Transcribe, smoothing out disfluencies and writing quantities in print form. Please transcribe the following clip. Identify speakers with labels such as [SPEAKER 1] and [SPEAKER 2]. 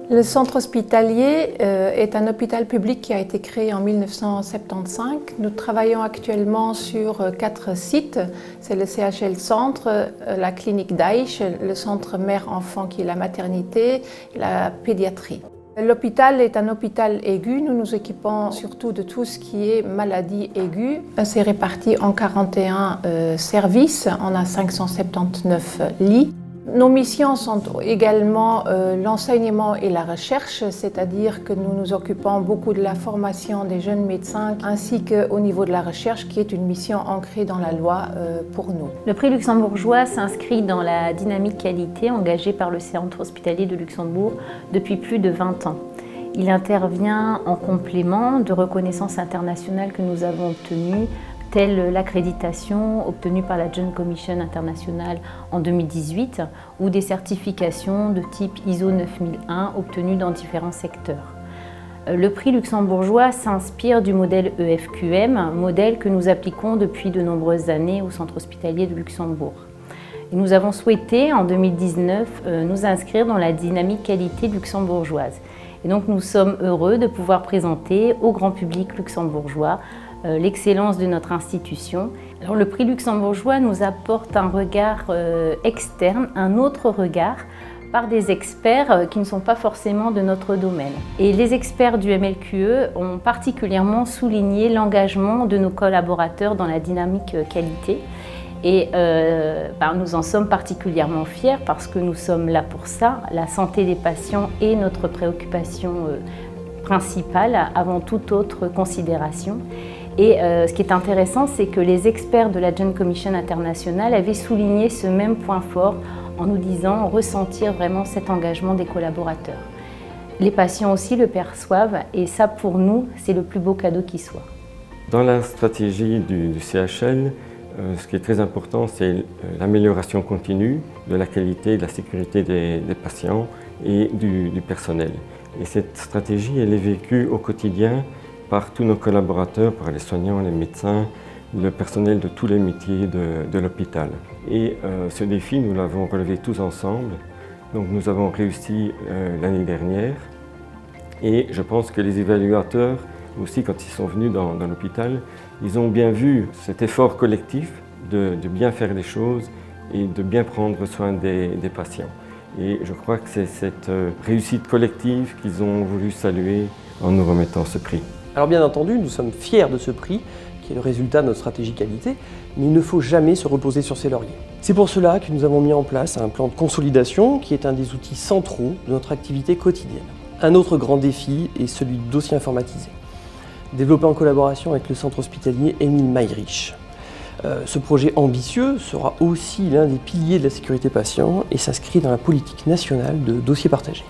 [SPEAKER 1] Le centre hospitalier est un hôpital public qui a été créé en 1975. Nous travaillons actuellement sur 4 sites. C'est le CHL Centre, la clinique d'Aïch, le centre mère-enfant qui est la maternité et la pédiatrie. L'hôpital est un hôpital aigu. Nous nous équipons surtout de tout ce qui est maladie aiguë. C'est réparti en 41 services. On a 579 lits. Nos missions sont également l'enseignement et la recherche, c'est-à-dire que nous nous occupons beaucoup de la formation des jeunes médecins ainsi qu'au niveau de la recherche qui est une mission ancrée dans la loi pour nous.
[SPEAKER 2] Le prix luxembourgeois s'inscrit dans la dynamique qualité engagée par le Centre hospitalier de Luxembourg depuis plus de 20 ans. Il intervient en complément de reconnaissances internationales que nous avons obtenues, telle l'accréditation obtenue par la Joint Commission internationale en 2018 ou des certifications de type ISO 9001 obtenues dans différents secteurs. Le prix luxembourgeois s'inspire du modèle EFQM, modèle que nous appliquons depuis de nombreuses années au Centre hospitalier de Luxembourg. Et nous avons souhaité en 2019 nous inscrire dans la dynamique qualité luxembourgeoise. Et donc nous sommes heureux de pouvoir présenter au grand public luxembourgeois l'excellence de notre institution. Alors, le prix luxembourgeois nous apporte un regard externe, un autre regard, par des experts qui ne sont pas forcément de notre domaine. Et les experts du MLQE ont particulièrement souligné l'engagement de nos collaborateurs dans la dynamique qualité. Et nous en sommes particulièrement fiers parce que nous sommes là pour ça. La santé des patients est notre préoccupation principale avant toute autre considération. Et ce qui est intéressant, c'est que les experts de la Joint Commission internationale avaient souligné ce même point fort en nous disant ressentir vraiment cet engagement des collaborateurs. Les patients aussi le perçoivent et ça pour nous, c'est le plus beau cadeau qui soit.
[SPEAKER 3] Dans la stratégie du CHL, ce qui est très important, c'est l'amélioration continue de la qualité et de la sécurité des patients et du personnel. Et cette stratégie, elle est vécue au quotidien par tous nos collaborateurs, par les soignants, les médecins, le personnel de tous les métiers de l'hôpital. Et ce défi, nous l'avons relevé tous ensemble. Donc nous avons réussi l'année dernière. Et je pense que les évaluateurs, aussi quand ils sont venus dans l'hôpital, ils ont bien vu cet effort collectif de bien faire les choses et de bien prendre soin des patients. Et je crois que c'est cette réussite collective qu'ils ont voulu saluer en nous remettant ce prix.
[SPEAKER 4] Alors bien entendu, nous sommes fiers de ce prix, qui est le résultat de notre stratégie qualité, mais il ne faut jamais se reposer sur ses lauriers. C'est pour cela que nous avons mis en place un plan de consolidation qui est un des outils centraux de notre activité quotidienne. Un autre grand défi est celui du dossier informatisé, développé en collaboration avec le centre hospitalier Émile Mayrisch. Ce projet ambitieux sera aussi l'un des piliers de la sécurité patient et s'inscrit dans la politique nationale de dossiers partagés.